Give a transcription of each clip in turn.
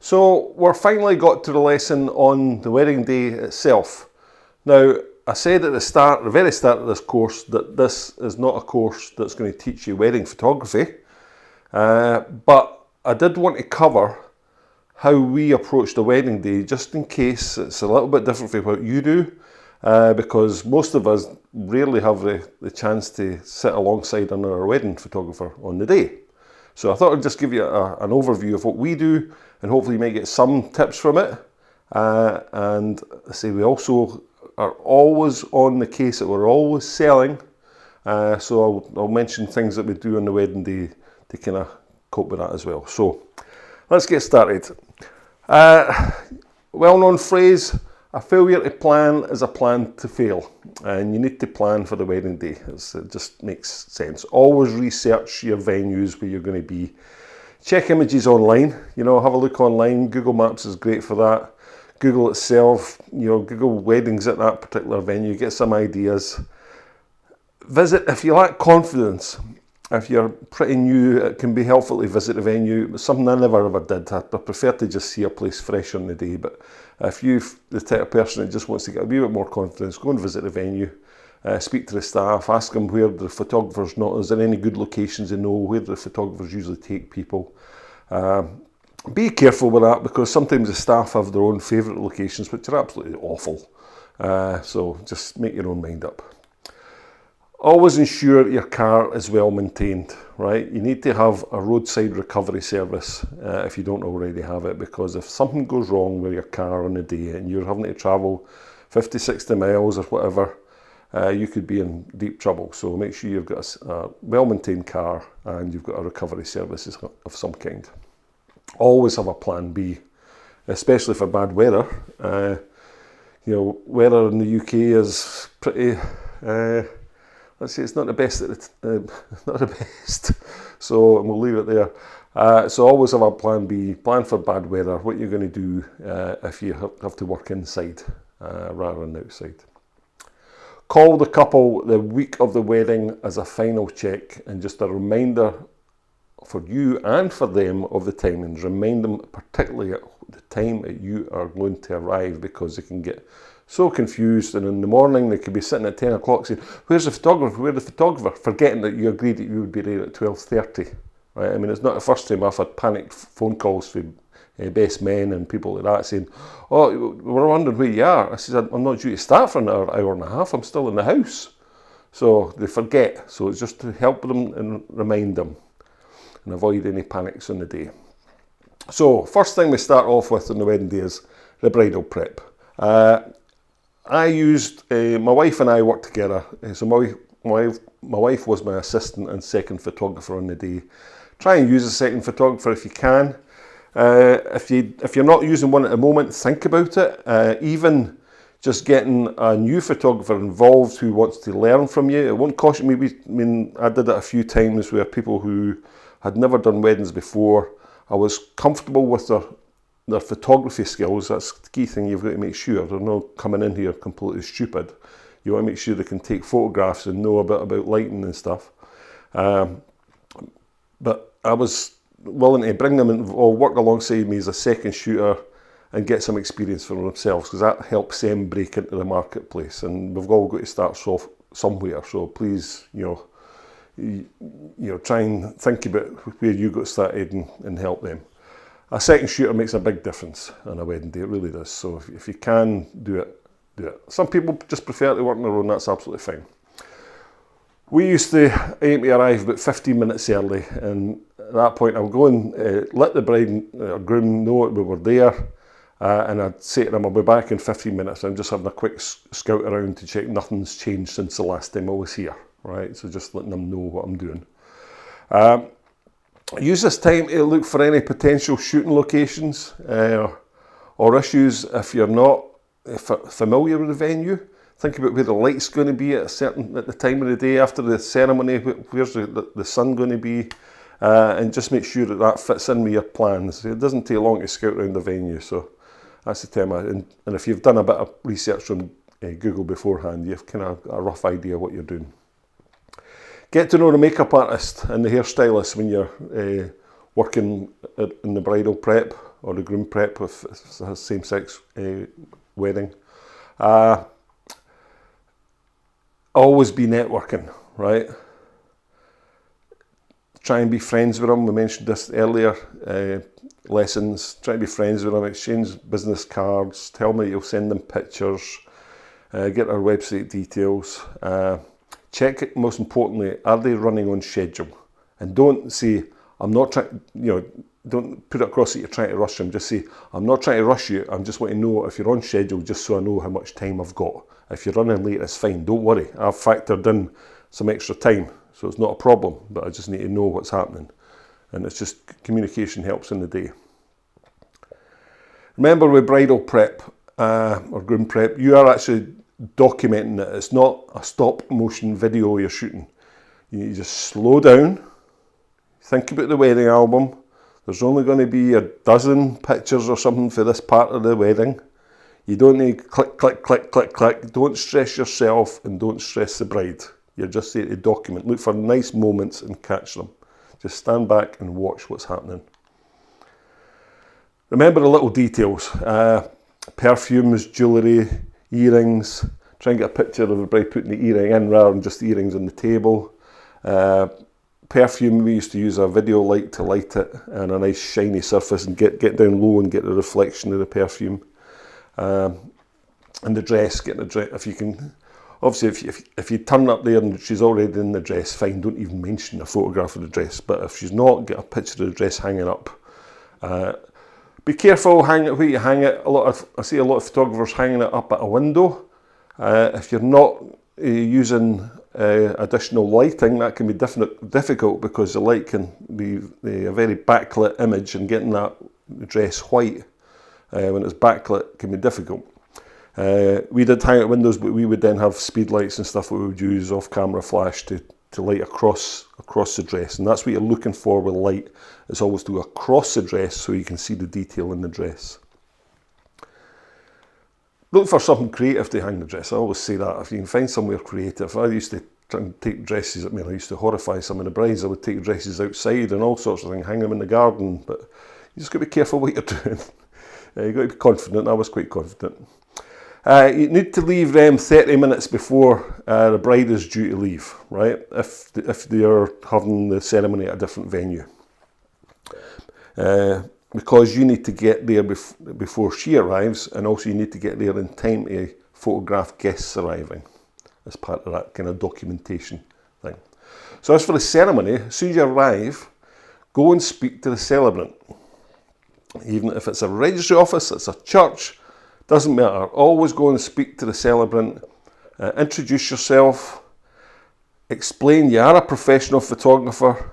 So we're finally got to the lesson on the wedding day itself. Now, I said at the very start of this course, that this is not a course that's going to teach you wedding photography, but I did want to cover how we approach the wedding day, just in case it's a little bit different from what you do, because most of us rarely have the chance to sit alongside another wedding photographer on the day. So I thought I'd just give you an overview of what we do, and hopefully you might get some tips from it. And I say we also are always on the case that we're always selling. So I'll mention things that we do on the wedding day to kind of cope with that as well. So let's get started. Well-known phrase, a failure to plan is a plan to fail. And you need to plan for the wedding day. It just makes sense. Always research your venues where you're going to be. Check images online, have a look online. Google Maps is great for that. Google itself, Google weddings at that particular venue, get some ideas. Visit, if you lack confidence, if you're pretty new, it can be helpful to visit a venue. It's something I never ever did. I prefer to just see a place fresh on the day, but if you're the type of person that just wants to get a wee bit more confidence, go and visit the venue, speak to the staff, ask them where the photographer's not, is there any good locations they know, where the photographers usually take people. Be careful with that, because sometimes the staff have their own favourite locations, which are absolutely awful. So just make your own mind up. Always ensure your car is well maintained, right? You need to have a roadside recovery service if you don't already have it, because if something goes wrong with your car on the day and you're having to travel 50, 60 miles or whatever, you could be in deep trouble. So make sure you've got a well-maintained car and you've got a recovery service of some kind. Always have a plan B, especially for bad weather. Weather in the UK is pretty, let's say it's not the best. Not the best. So we'll leave it there. So always have a plan B, plan for bad weather, what you're going to do if you have to work inside rather than outside. Call the couple the week of the wedding as a final check and just a reminder for you and for them of the timings. Remind them particularly at the time that you are going to arrive, because they can get so confused, and in the morning they could be sitting at 10 o'clock saying, where's the photographer, where's the photographer, forgetting that you agreed that you would be there at 12:30. Right? I mean, it's not the first time I've had panicked phone calls from best men and people like that saying, oh, we're wondering where you are. I said, I'm not due to start for another hour and a half, I'm still in the house. So they forget. So it's just to help them and remind them and avoid any panics on the day. So first thing we start off with on the wedding day is the bridal prep. I used, my wife and I worked together. So my wife was my assistant and second photographer on the day. Try and use a second photographer if you can. If you're not using one at the moment, think about it. Even just getting a new photographer involved who wants to learn from you, it won't cost you. I did it a few times where people who had never done weddings before, I was comfortable with their photography skills. That's the key thing you've got to make sure. They're not coming in here completely stupid. You want to make sure they can take photographs and know a bit about lighting and stuff. But I was willing to bring them in or work alongside me as a second shooter and get some experience for themselves, because that helps them break into the marketplace. And we've all got to start somewhere. So please, try and think about where you got started and help them. A second shooter makes a big difference on a wedding day, it really does. So if you can do it, do it. Some people just prefer to work on their own, that's absolutely fine. We used to aim to arrive about 15 minutes early, and at that point I would go and let the bride or groom know we were there, and I'd say to them, I'll be back in 15 minutes. I'm just having a quick scout around to check nothing's changed since the last time I was here, right? So just letting them know what I'm doing. Use this time to look for any potential shooting locations or issues if you're not familiar with the venue. Think about where the light's going to be at the time of the day after the ceremony. Where's the sun going to be? And just make sure that fits in with your plans. It doesn't take long to scout around the venue, so that's the time. And if you've done a bit of research from Google beforehand, you've kind of a rough idea what you're doing. Get to know the makeup artist and the hairstylist when you're working in the bridal prep or the groom prep if it's a same-sex wedding. Always be networking, right? Try and be friends with them. We mentioned this earlier, lessons. Try and be friends with them, exchange business cards, tell them that you'll send them pictures, get their website details. Check, most importantly, are they running on schedule? And don't say, I'm not trying, don't put it across that you're trying to rush them. Just say, I'm not trying to rush you. I'm just wanting to know if you're on schedule, just so I know how much time I've got. If you're running late, it's fine. Don't worry. I've factored in some extra time, so it's not a problem. But I just need to know what's happening. And it's just communication helps in the day. Remember with bridal prep or groom prep, you are actually documenting it. It's not a stop motion video you're shooting. You need to just slow down. Think about the wedding album. There's only going to be a dozen pictures or something for this part of the wedding. You don't need click, click, click, click, click. Don't stress yourself and don't stress the bride. You're just there to document. Look for nice moments and catch them. Just stand back and watch what's happening. Remember the little details. Perfumes, jewellery, earrings. Try and get a picture of the bride putting the earring in rather than just the earrings on the table. Perfume, we used to use a video light to light it and a nice shiny surface and get down low and get the reflection of the perfume. And the dress, get the dress, if you can, obviously if you turn up there and she's already in the dress, fine, don't even mention a photograph of the dress, but if she's not, get a picture of the dress hanging up. Be careful, hang it where you hang it. I see a lot of photographers hanging it up at a window. If you're not using additional lighting, that can be difficult because the light can be a very backlit image, and getting that dress white when it's backlit can be difficult. We did hang out windows, but we would then have speed lights and stuff that we would use off-camera flash to light across the dress, and that's what you're looking for with light. It's always to go across the dress so you can see the detail in the dress. Look for something creative to hang the dress. I always say that. If you can find somewhere creative. I used to try and take dresses, I used to horrify some of the brides. I would take dresses outside and all sorts of things, hang them in the garden, but you just got to be careful what you're doing. You've got to be confident. I was quite confident. You need to leave them 30 minutes before the bride is due to leave, right? If they're having the ceremony at a different venue. Because you need to get there before she arrives, and also you need to get there in time to photograph guests arriving as part of that kind of documentation thing. So as for the ceremony, as soon as you arrive, go and speak to the celebrant. Even if it's a registry office, it's a church, doesn't matter. Always go and speak to the celebrant, introduce yourself, explain you are a professional photographer,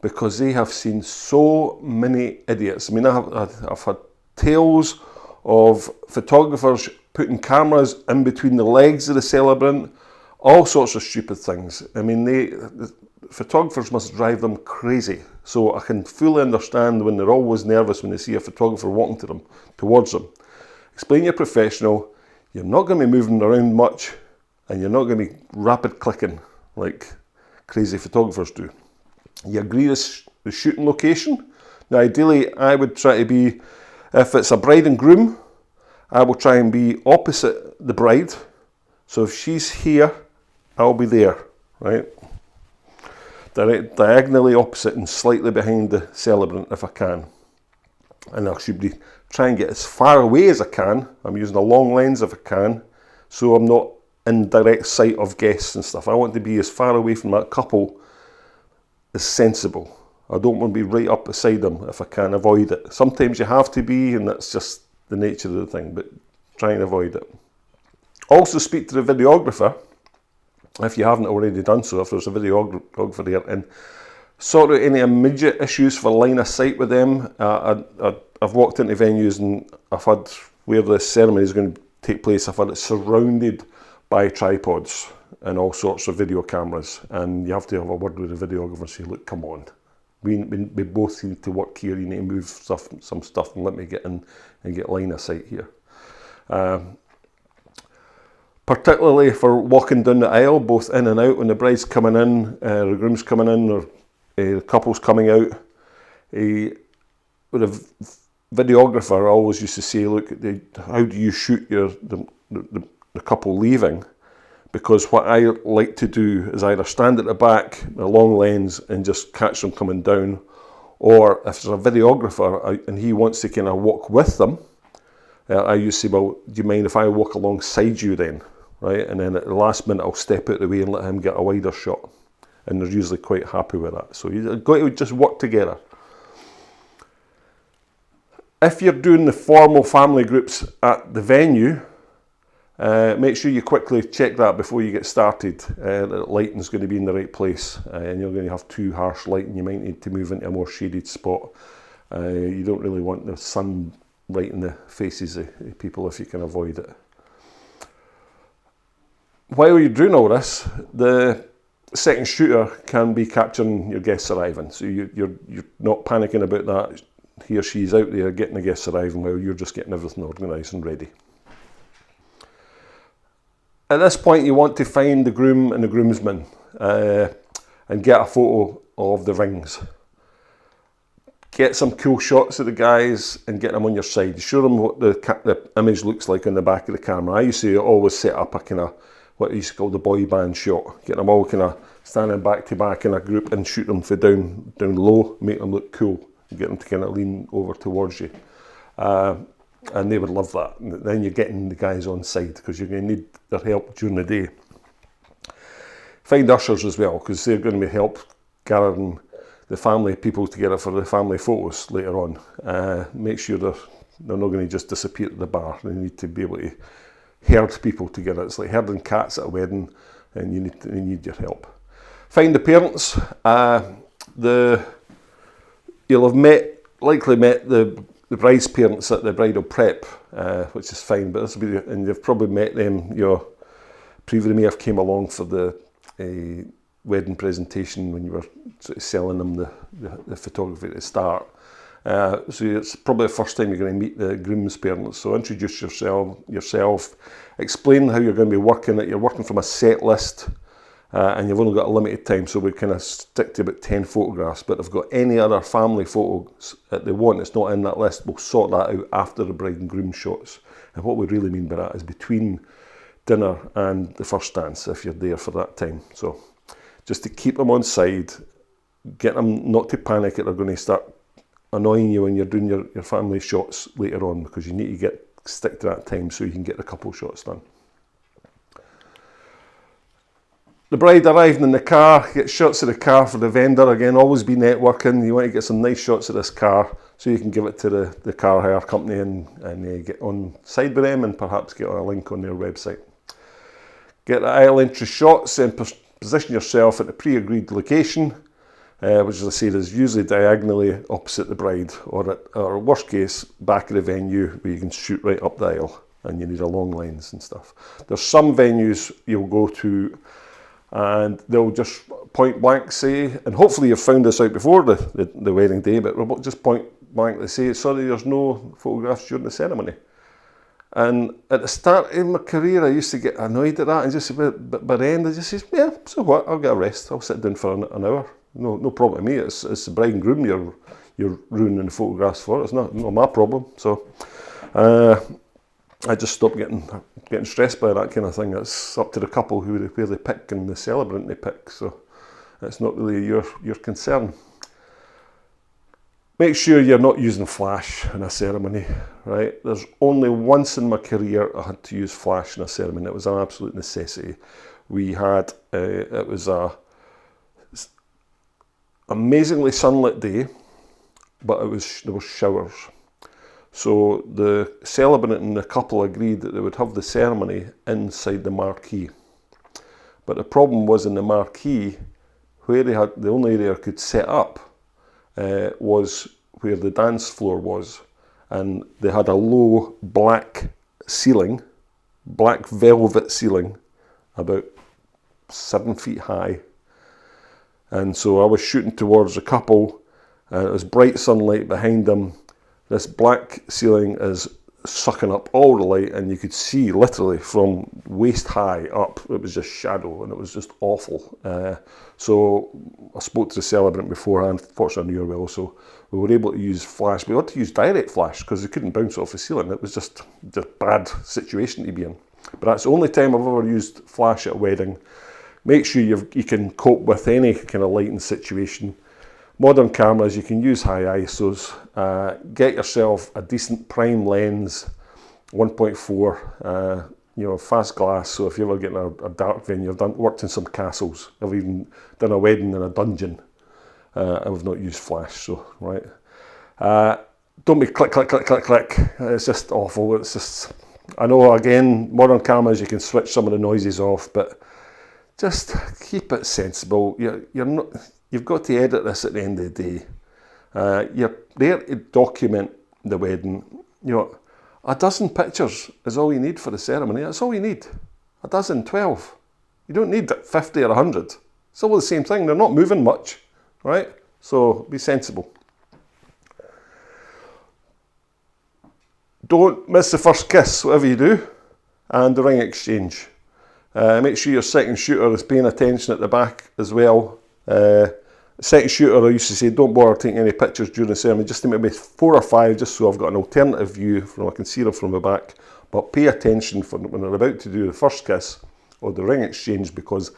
because they have seen so many idiots. I've had tales of photographers putting cameras in between the legs of the celebrant, all sorts of stupid things. The photographers must drive them crazy. So I can fully understand when they're always nervous when they see a photographer walking towards them. Explain you're professional, you're not going to be moving around much, and you're not going to be rapid clicking like crazy photographers do. You agree the shooting location. Now ideally I would try to be, if it's a bride and groom, I will try and be opposite the bride. So if she's here, I'll be there, right? Diagonally opposite and slightly behind the celebrant if I can. And I should be try and get as far away as I can. I'm using a long lens if I can, so I'm not in direct sight of guests and stuff. I want to be as far away from that couple as sensible. I don't want to be right up beside them if I can avoid it. Sometimes you have to be, and that's just the nature of the thing, but try and avoid it. Also speak to the videographer, if you haven't already done so, if there's a videographer there, and sort out any immediate issues for line of sight with them. I've walked into venues and I've had, where the ceremony is going to take place, I've had it surrounded by tripods and all sorts of video cameras, and you have to have a word with the videographer and say, look, come on, we both need to work here, you need to move some stuff and let me get in and get line of sight here. Particularly for walking down the aisle, both in and out, when the bride's coming in, the groom's coming in, or the couple's coming out, with a videographer, I always used to say, look, how do you shoot the couple leaving? Because what I like to do is either stand at the back, a long lens, and just catch them coming down, or if there's a videographer and he wants to kind of walk with them, I used to say, well, do you mind if I walk alongside you then? Right? And then at the last minute, I'll step out of the way and let him get a wider shot. And they're usually quite happy with that. So you've got to just work together. If you're doing the formal family groups at the venue, make sure you quickly check that before you get started. The lighting's going to be in the right place, and you're going to have too harsh lighting. You might need to move into a more shaded spot. You don't really want the sun right in the faces of people if you can avoid it. While you're doing all this, the second shooter can be capturing your guests arriving. So you're not panicking about that. He or she's out there getting the guests arriving while you're just getting everything organised and ready. At this point, you want to find the groom and the groomsmen and get a photo of the rings. Get some cool shots of the guys and get them on your side. Show them what the image looks like on the back of the camera. I used to always set up a kind of what I used to call the boy band shot. Get them all kind of standing back to back in a group and shoot them for down low, make them look cool, and get them to kind of lean over towards you. And they would love that. And then you're getting the guys on side because you're going to need their help during the day. Find ushers as well, because they're going to be help gathering the family people together for the family photos later on. Make sure they're not going to just disappear at the bar. They need to be able to herd people together. It's like herding cats at a wedding, and you need your help. Find the parents. You'll have likely met the bride's parents at the bridal prep, which is fine, but this will be, and you've probably met them. Your preview may have came along for the wedding presentation when you were sort of selling them the photography at the start. So it's probably the first time you're going to meet the groom's parents. So introduce yourself, explain how you're going to be working it. You're working from a set list, and you've only got a limited time, so we kind of stick to about 10 photographs. But if they've got any other family photos that they want that's not in that list, we'll sort that out after the bride and groom shots. And what we really mean by that is between dinner and the first dance, if you're there for that time. So just to keep them on side, get them not to panic that they're going to start annoying you when you're doing your family shots later on, because you need to stick to that time so you can get the couple shots done. The bride arriving in the car, get shots of the car for the vendor. Again, always be networking. You want to get some nice shots of this car so you can give it to the car hire company and get on side with them and perhaps get a link on their website. Get the aisle entry shots and position yourself at the pre-agreed location, which, as I said, is usually diagonally opposite the bride, or worst case, back of the venue where you can shoot right up the aisle and you need a long lens and stuff. There's some venues you'll go to and they'll just point blank say, and hopefully you've found this out before the wedding day, but they'll just point blank they say, sorry, there's no photographs during the ceremony. And at the start of my career, I used to get annoyed at that and just but by the end I just say, yeah, so what, I'll get a rest, I'll sit down for an hour. No problem to me. It's the bride and groom you're ruining the photographs for. It's not my problem. So I just stopped getting stressed by that kind of thing. It's up to the couple where they pick and the celebrant they pick. So it's not really your concern. Make sure you're not using flash in a ceremony, right? There's only once in my career I had to use flash in a ceremony. It was an absolute necessity. We had it was a amazingly sunlit day, but there were showers. So the celebrant and the couple agreed that they would have the ceremony inside the marquee. But the problem was in the marquee, where they had the only area I could set up was where the dance floor was, and they had a low black ceiling, black velvet ceiling, about 7 feet high. And so I was shooting towards a couple, and it was bright sunlight behind them. This black ceiling is sucking up all the light, and you could see literally from waist high up, it was just shadow, and it was just awful. So I spoke to the celebrant beforehand, fortunately I knew her well, so we were able to use flash. We had to use direct flash because they couldn't bounce off the ceiling. It was just a bad situation to be in. But that's the only time I've ever used flash at a wedding. Make sure you can cope with any kind of lighting situation. Modern cameras, you can use high ISOs. Get yourself a decent prime lens, 1.4, fast glass. So if you're ever getting a dark venue, I've worked in some castles. I've even done a wedding in a dungeon. I've not used flash, so right. Don't be click, click, click, click, click. It's just awful. It's just, I know again, modern cameras, you can switch some of the noises off, but just keep it sensible. You're not. You've got to edit this at the end of the day. You're there to document the wedding. A dozen pictures is all you need for the ceremony. That's all you need. A dozen, 12. You don't need 50 or 100. It's all the same thing. They're not moving much, right? So be sensible. Don't miss the first kiss, whatever you do, and the ring exchange. Make sure your second shooter is paying attention at the back as well. Second shooter, I used to say, don't bother taking any pictures during the ceremony, just to maybe 4 or 5, just so I've got an alternative view, I can see them from the back. But pay attention when they're about to do the first kiss or the ring exchange, because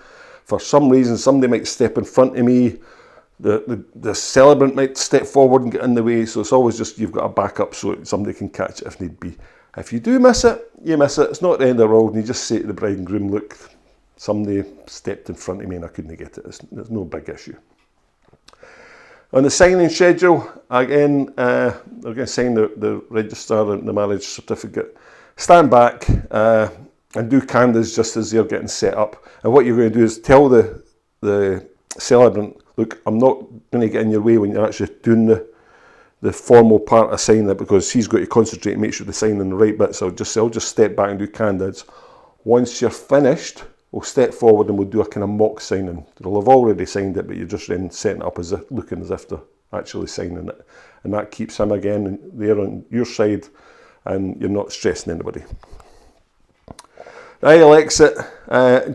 for some reason somebody might step in front of me, the celebrant might step forward and get in the way, so it's always just, you've got a backup so somebody can catch it if need be. If you do miss it, you miss it. It's not the end of the world, and you just say to the bride and groom, look, somebody stepped in front of me and I couldn't get it. There's no big issue. On the signing schedule, again, they're going to sign the register and the marriage certificate. Stand back and do candids just as they're getting set up. And what you're going to do is tell the celebrant, look, I'm not going to get in your way when you're actually doing the formal part of signing it, because he's got to concentrate and make sure they're signing the right bit. So I'll just step back and do candids. Once you're finished, we'll step forward and we'll do a kind of mock signing. They'll have already signed it, but you're just then setting it up as if, looking as if they're actually signing it. And that keeps him again there on your side, and you're not stressing anybody. The aisle exit,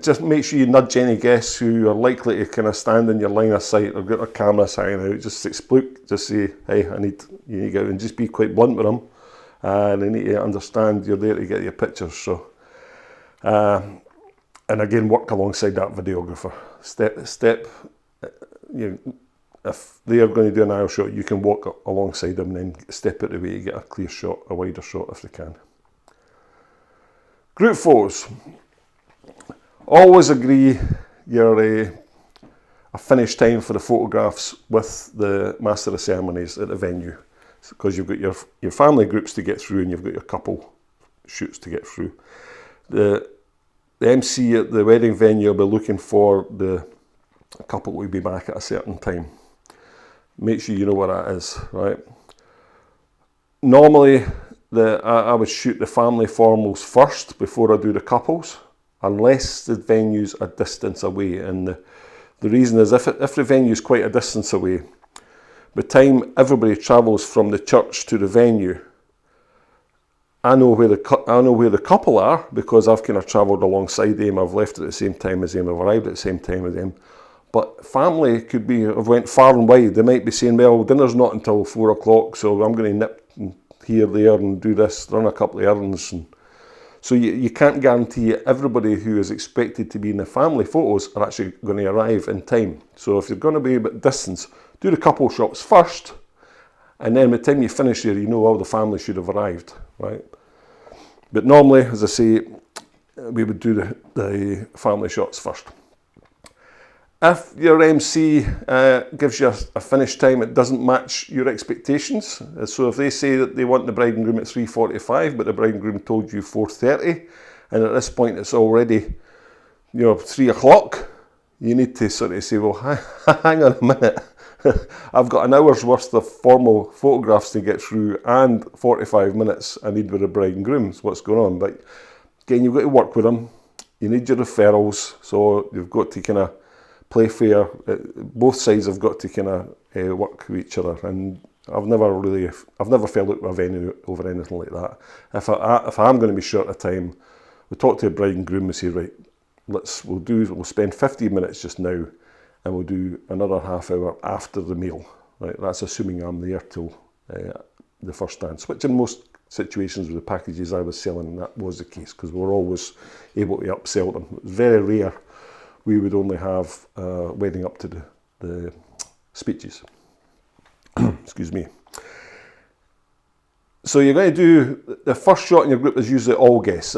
just make sure you nudge any guests who are likely to kind of stand in your line of sight or get their camera hanging out. Just explain, just say, hey, you need to get out, and just be quite blunt with them. They need to understand you're there to get your pictures. So. And again, work alongside that videographer. Step. If they are going to do an aisle shot, you can walk alongside them and then step out the way to get a clear shot, a wider shot if they can. Group photos. Always agree your a finish time for the photographs with the master of ceremonies at the venue, because you've got your family groups to get through and you've got your couple shoots to get through. The MC at the wedding venue will be looking for the couple will be back at a certain time. Make sure you know what that is, right? Normally, I would shoot the family formals first before I do the couples, unless the venue's a distance away. And the reason is if the venue's quite a distance away, by the time everybody travels from the church to the venue, I know where the couple are, because I've kind of travelled alongside them. I've left at the same time as them. I've arrived at the same time as them. But family could be, I've went far and wide. They might be saying, well, dinner's not until 4 o'clock, so I'm going to nip here, there, and do this, run a couple of errands. And so you can't guarantee everybody who is expected to be in the family photos are actually going to arrive in time. So if you're going to be a bit distance, do the couple shots first, and then by the time you finish there, you know all the family should have arrived, right? But normally, as I say, we would do the family shots first. If your MC gives you a finish time, it doesn't match your expectations. So if they say that they want the bride and groom at 3:45, but the bride and groom told you 4:30, and at this point it's already 3 o'clock, you need to sort of say, well, hang on a minute. I've got an hour's worth of formal photographs to get through and 45 minutes I need with the bride and groom. So what's going on? But again, you've got to work with them. You need your referrals, so you've got to kind of play fair. Both sides have got to kind of work with each other, and I've never fell out with a venue over anything like that. If I'm going to be short of time, we talk to a bride and groom and say, right, we'll spend 15 minutes just now, and we'll do another half hour after the meal. Right, that's assuming I'm there till the first dance, which in most situations with the packages I was selling, that was the case, because we were always able to upsell them. It was very rare we would only have wedding up to the speeches. Excuse me. So you're going to do, the first shot in your group is usually all guests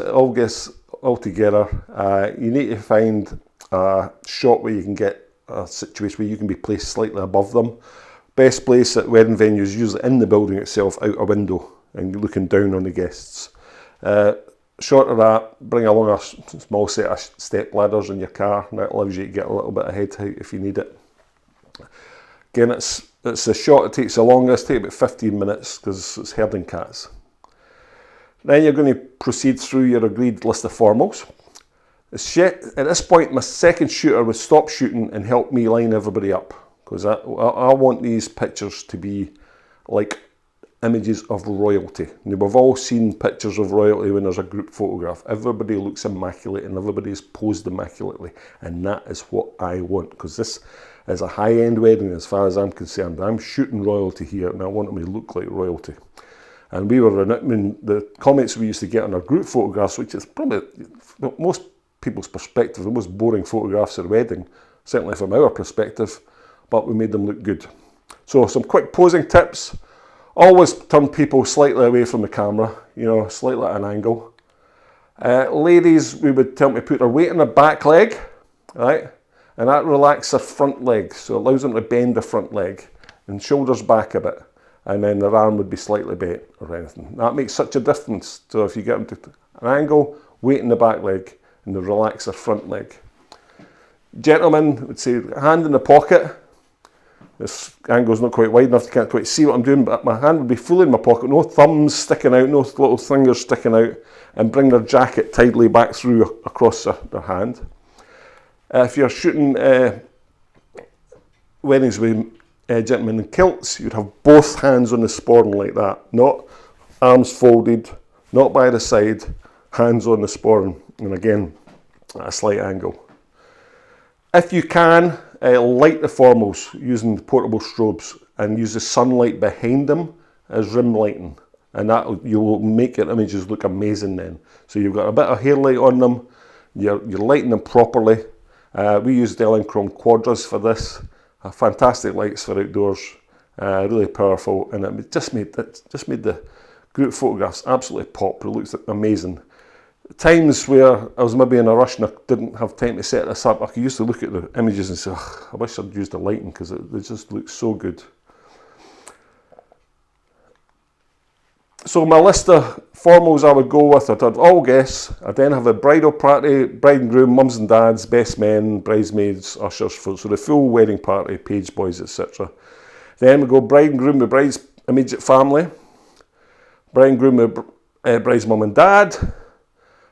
all together. You need to find a shot where you can get a situation where you can be placed slightly above them. Best place at wedding venues is usually in the building itself, out a window, and looking down on the guests. Short of that, bring along a small set of step ladders in your car, and that allows you to get a little bit of head height if you need it. Again, it's the shot that takes the longest, take about 15 minutes, because it's herding cats. Then you're going to proceed through your agreed list of formals. At this point, my second shooter would stop shooting and help me line everybody up, because I want these pictures to be like images of royalty. Now, we've all seen pictures of royalty when there's a group photograph. Everybody looks immaculate and everybody's posed immaculately, and that is what I want, because this is a high-end wedding as far as I'm concerned. I'm shooting royalty here, and I want them to look like royalty. And the comments we used to get on our group photographs, which is probably most people's perspective, the most boring photographs at a wedding, certainly from our perspective, but we made them look good. So some quick posing tips. Always turn people slightly away from the camera, slightly at an angle. Ladies, we would tell them to put their weight on their back leg, right? And that relaxes their front leg, so it allows them to bend the front leg and shoulders back a bit. And then their arm would be slightly bent or anything. That makes such a difference. So if you get them to an angle, weight in the back leg, and they relax their front leg. Gentlemen would say, hand in the pocket. This angle's not quite wide enough, you can't quite see what I'm doing, but my hand would be fully in my pocket, no thumbs sticking out, no little fingers sticking out, and bring their jacket tidily back through across their hand. If you're shooting weddings with gentlemen in kilts, you'd have both hands on the sporran like that, not arms folded, not by the side, hands on the sporran, and again, at a slight angle. If you can, light the formals using portable strobes and use the sunlight behind them as rim lighting, and you will make your images look amazing then. So you've got a bit of hair light on them, you're lighting them properly. We used Elinchrom Quadras for this, fantastic lights for outdoors, really powerful, and it just made the group photographs absolutely pop. It looks amazing. Times where I was maybe in a rush and I didn't have time to set this up, I used to look at the images and say, I wish I'd used the lighting, because it just looks so good. So my list of formals I would go with, I'd have all guests, I'd then have a bridal party, bride and groom, mums and dads, best men, bridesmaids, ushers, so the full wedding party, page boys, etc. Then we go bride and groom with bride's immediate family, bride and groom with bride's mum and dad,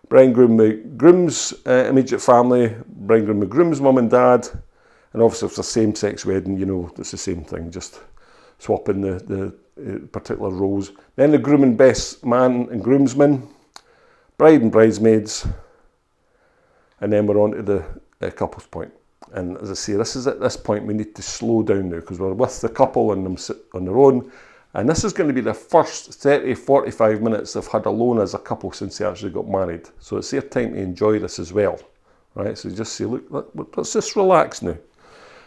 bride and groom with groom's immediate family, bride and groom with groom's mum and dad, and obviously if it's a same-sex wedding, it's the same thing, just swapping the particular roles. Then the groom and best man and groomsmen, bride and bridesmaids, and then we're on to the couple's point. And as I say, this is at this point we need to slow down now, because we're with the couple and them sit on their own. And this is going to be the first 30-45 minutes they've had alone as a couple since they actually got married. So it's their time to enjoy this as well, right? So just say, look, let's just relax now.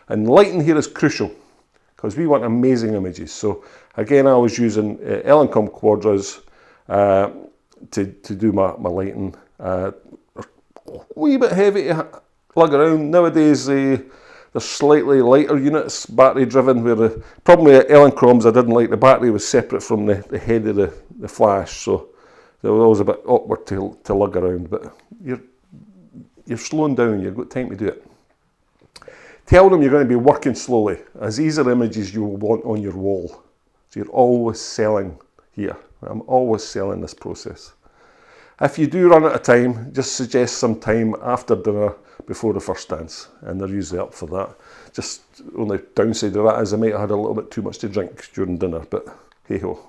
And lighting here is crucial, because we want amazing images. So again, I was using Elinchrom Quadras to do my lighting. A wee bit heavy to lug around. Nowadays, they're slightly lighter units, battery driven, where the problem with Elinchroms, I didn't like the battery was separate from the head of the flash, so they were always a bit awkward to lug around, but you're slowing down, you've got time to do it. Tell them you're going to be working slowly, as these are images you will want on your wall. So you're always selling here. I'm always selling this process. If you do run out of time, just suggest some time after dinner before the first dance, and they're usually up for that. Just only downside of that is I might have had a little bit too much to drink during dinner, but hey ho.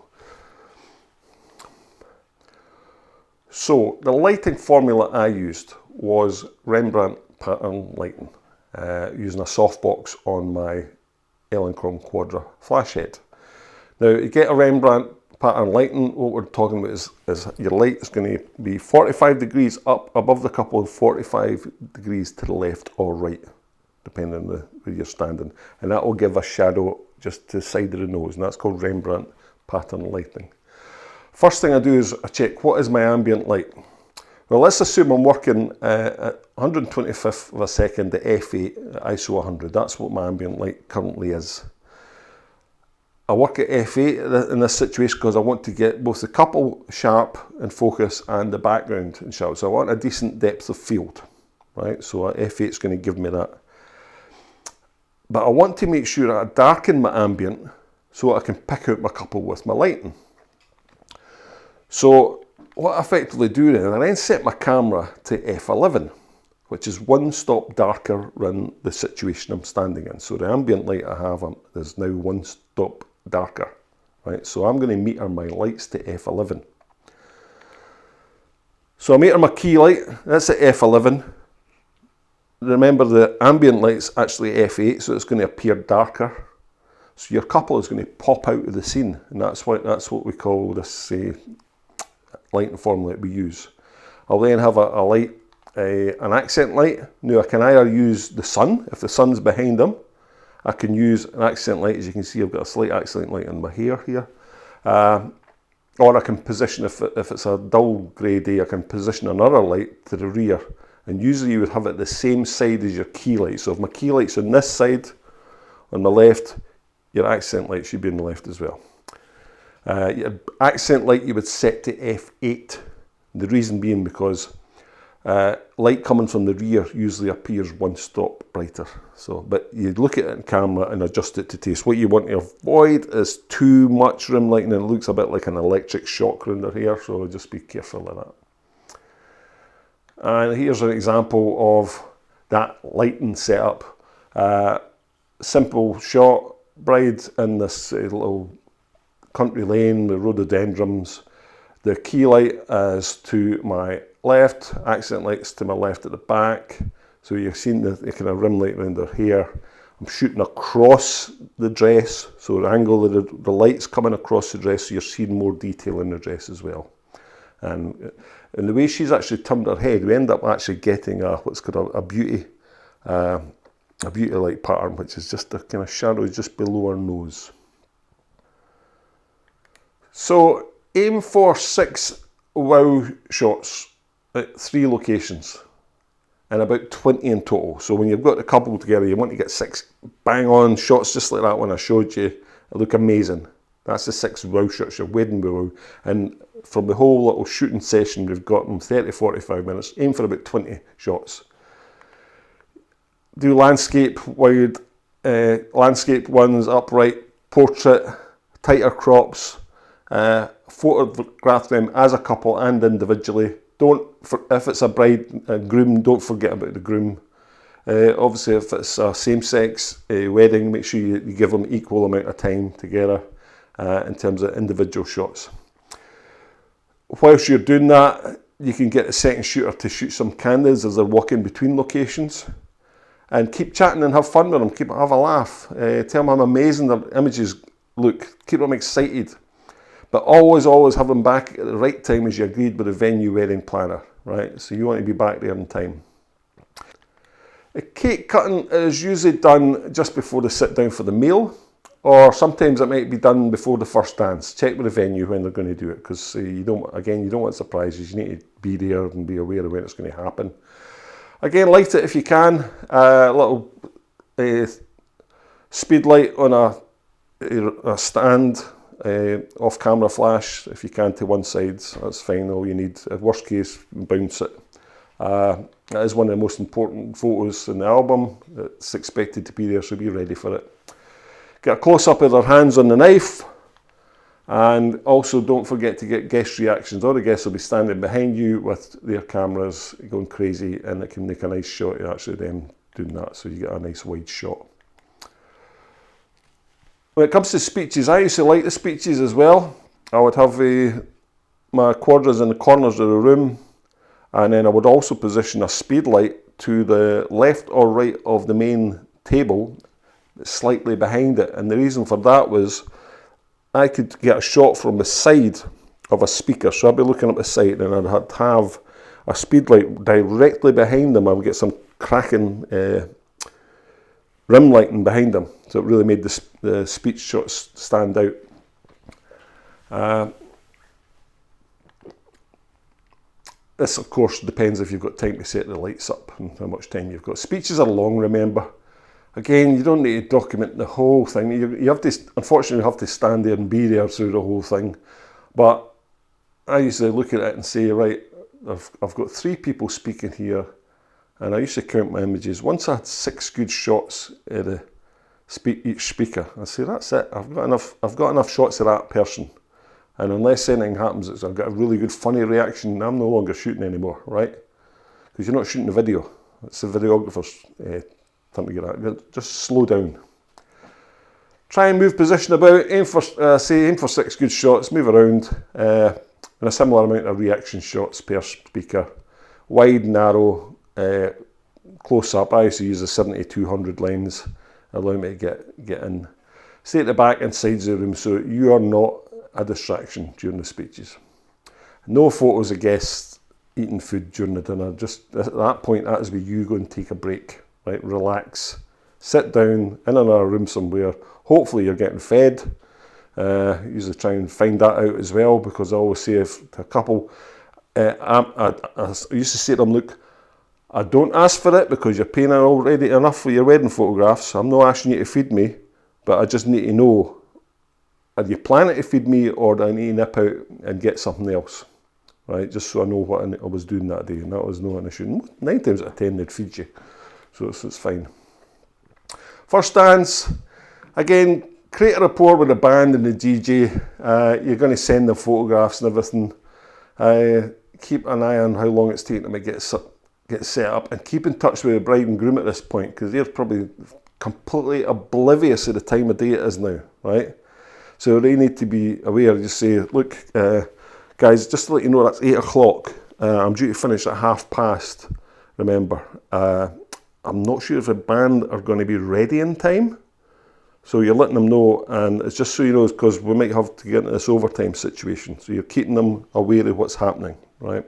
So the lighting formula I used was Rembrandt pattern lighting, using a softbox on my Elinchrom Quadra flash head. Now, you get a Rembrandt pattern lighting, what we're talking about is your light is going to be 45 degrees up above the couple and 45 degrees to the left or right, depending on where you're standing. And that will give a shadow just to the side of the nose, and that's called Rembrandt pattern lighting. First thing I do is I check what is my ambient light. Well, let's assume I'm working at 125th of a second at f8 ISO 100. That's what my ambient light currently is. I work at f8 in this situation because I want to get both the couple sharp in focus and the background in sharp. So I want a decent depth of field, right? So f8 is going to give me that. But I want to make sure I darken my ambient so I can pick out my couple with my lighting. So what I effectively do then, I then set my camera to f11, which is one stop darker than the situation I'm standing in. So the ambient light I have is now one stop darker, right? So I'm going to meter my lights to f11. So I meter my key light, that's at f11. Remember, the ambient light's actually f8, so it's going to appear darker. So your couple is going to pop out of the scene, and that's what we call this lighting formula that we use. I'll then have a light, an accent light. Now I can either use the sun, if the sun's behind them. I can use an accent light. As you can see, I've got a slight accent light in my hair here. Or I can position, if it's a dull grey day, I can position another light to the rear. And usually you would have it the same side as your key light. So if my key light's on this side, on the left, your accent light should be on the left as well. Your accent light you would set to f8. The reason being because light coming from the rear usually appears one stop brighter. So, but you look at it in camera and adjust it to taste. What you want to avoid is too much rim lighting, and it looks a bit like an electric shock around their hair, so just be careful of that. And here's an example of that lighting setup. Simple shot, bride in this little country lane, the rhododendrons. The key light is to my left, accent lights to my left at the back. So you've seen the kind of rim light around their hair. I'm shooting across the dress, so the angle of the light's coming across the dress, so you're seeing more detail in the dress as well. And the way she's actually turned her head, we end up actually getting what's called a beauty light pattern, which is just a kind of shadow just below her nose. So aim for 6 wow shots at 3 locations and about 20 in total. So when you've got the couple together, you want to get 6 bang on shots just like that one I showed you. It look amazing. That's the 6 wow shots, your wedding wow. And from the whole little shooting session, we've got them 30-45 minutes. Aim for about 20 shots. Do landscape, wide, landscape ones, upright, portrait, tighter crops. Photograph them as a couple and individually. If it's a bride and groom, don't forget about the groom. Obviously, if it's a same-sex wedding, make sure you give them equal amount of time together in terms of individual shots. Whilst you're doing that, you can get a second shooter to shoot some candidates as they're walking between locations. And keep chatting and have fun with them. Have a laugh. Tell them how amazing their images look. Keep them excited. But always have them back at the right time as you agreed with the venue wedding planner, right? So you want to be back there in time. The cake cutting is usually done just before they sit down for the meal, or sometimes it might be done before the first dance. Check with the venue when they're going to do it, because you don't want surprises. You need to be there and be aware of when it's going to happen. Again, light it if you can. A little speed light on a stand. Off-camera flash, if you can, to one side, that's fine, all you need. Worst case, bounce it. That is one of the most important photos in the album. It's expected to be there, so be ready for it. Get a close-up of their hands on the knife. And also don't forget to get guest reactions. All the guests will be standing behind you with their cameras going crazy, and it can make a nice shot of actually them doing that, so you get a nice wide shot. When it comes to speeches, I used to like the speeches as well. I would have my quadras in the corners of the room, and then I would also position a speed light to the left or right of the main table, slightly behind it. And the reason for that was I could get a shot from the side of a speaker. So I'd be looking up the side, and I'd have a speed light directly behind them. I would get some cracking rim lighting behind them. So it really made the speech shots stand out. This, of course, depends if you've got time to set the lights up and how much time you've got. Speeches are long, remember. Again, you don't need to document the whole thing. You have to, unfortunately, have to stand there and be there through the whole thing. But I usually look at it and say, right, I've got 3 people speaking here, and I used to count my images. Once I had 6 good shots at each speaker, I say, that's it. I've got enough shots of that person. And unless anything happens, I've got a really good funny reaction, I'm no longer shooting anymore, right? Because you're not shooting the video. It's the videographer's time to get that. Just slow down. Try and move position about. Aim for 6 good shots. Move around, and a similar amount of reaction shots per speaker. Wide, narrow, close up. I used to use a 70-200 lens, allowing me to get in. Stay at the back and sides of the room so you are not a distraction during the speeches. No photos of guests eating food during the dinner. Just at that point, that is where you go and take a break, right? Relax, sit down in another room somewhere. Hopefully you're getting fed. Usually try and find that out as well, because I always say if a couple, I used to say to them, look, I don't ask for it because you're paying already enough for your wedding photographs. I'm not asking you to feed me, but I just need to know, are you planning to feed me, or do I need to nip out and get something else? Right, just so I know what I was doing that day, and that was not an issue. 9 times out of 10 they'd feed you, so it's fine. First dance, again, create a rapport with the band and the DJ. You're going to send them photographs and everything. Keep an eye on how long it's taking them to get set up, and keep in touch with the bride and groom at this point, because they're probably completely oblivious of the time of day it is now, right? So they need to be aware. Just say, look, guys, just to let you know, that's 8 o'clock. I'm due to finish at past. Remember, I'm not sure if the band are going to be ready in time. So you're letting them know, and it's just so you know, because we might have to get into this overtime situation. So you're keeping them aware of what's happening, right?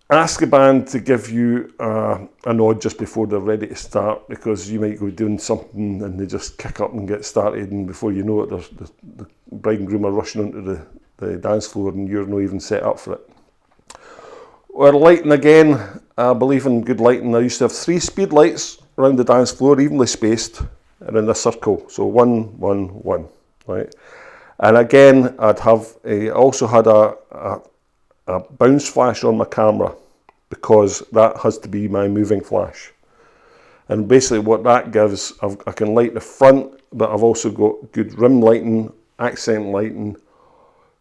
Ask the band to give you a nod just before they're ready to start, because you might go doing something and they just kick up and get started, and before you know it, the bride and groom are rushing onto the dance floor and you're not even set up for it. Or lighting again, I believe in good lighting. I used to have 3 speed lights around the dance floor, evenly spaced, and in a circle. So 1, 1, 1, right? And again, I also had a bounce flash on my camera, because that has to be my moving flash. And basically what that gives, I can light the front, but I've also got good rim lighting, accent lighting,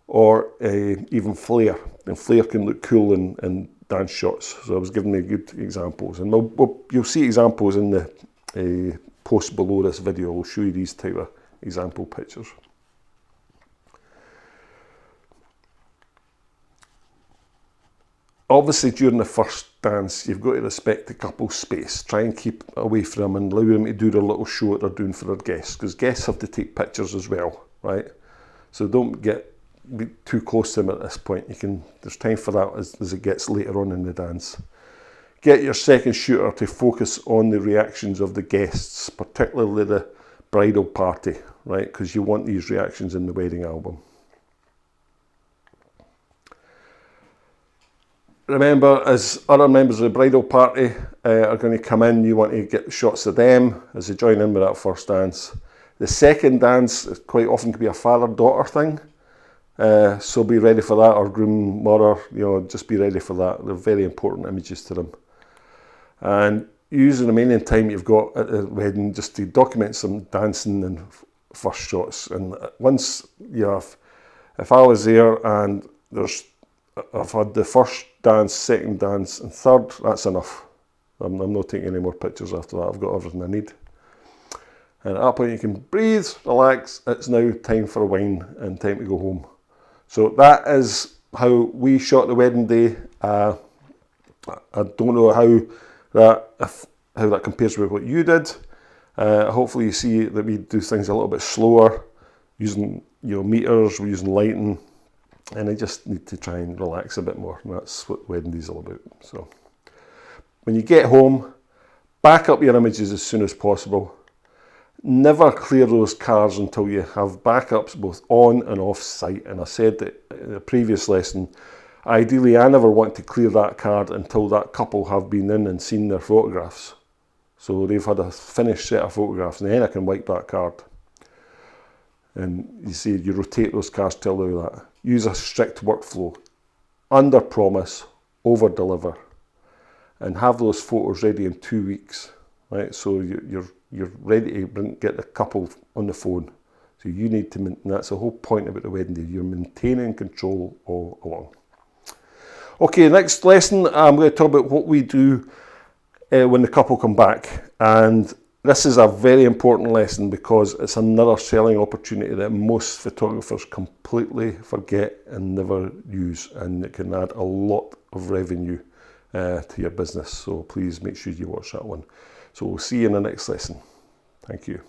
or even flare. And flare can look cool in dance shots. So I was giving you good examples. And you'll see examples in the post below this video. We'll show you these type of example pictures. Obviously, during the first dance, you've got to respect the couple's space. Try and keep away from them and allow them to do their little show that they're doing for their guests, because guests have to take pictures as well, right? So don't be too close to them at this point. There's time for that as it gets later on in the dance. Get your second shooter to focus on the reactions of the guests, particularly the bridal party, right? Because you want these reactions in the wedding album. Remember, as other members of the bridal party are going to come in, you want to get shots of them as they join in with that first dance. The second dance quite often can be a father-daughter thing, so be ready for that, or groom-mother, just be ready for that. They're very important images to them. And use the remaining time you've got at the wedding just to document some dancing and first shots. And once you have, if I was there and I've had the first dance, second dance, and third, that's enough. I'm not taking any more pictures after that. I've got everything I need. And at that point you can breathe, relax. It's now time for a wine and time to go home. So that is how we shot the wedding day. I don't know how that compares with what you did. Hopefully you see that we do things a little bit slower, using meters, we're using lighting, and I just need to try and relax a bit more, and that's what the wedding day is all about. So when you get home, back up your images as soon as possible. Never clear those cards until you have backups both on and off site. And I said that in a previous lesson, ideally I never want to clear that card until that couple have been in and seen their photographs. So they've had a finished set of photographs, and then I can wipe that card. And you see, you rotate those cards to allow that. Use a strict workflow. Under promise, over deliver. And have those photos ready in 2 weeks, right? So you're ready to get the couple on the phone. So you need to, and that's the whole point about the wedding day. You're maintaining control all along. Okay, next lesson, I'm going to talk about what we do when the couple come back. And this is a very important lesson because it's another selling opportunity that most photographers completely forget and never use. And it can add a lot of revenue to your business. So please make sure you watch that one. So we'll see you in the next lesson. Thank you.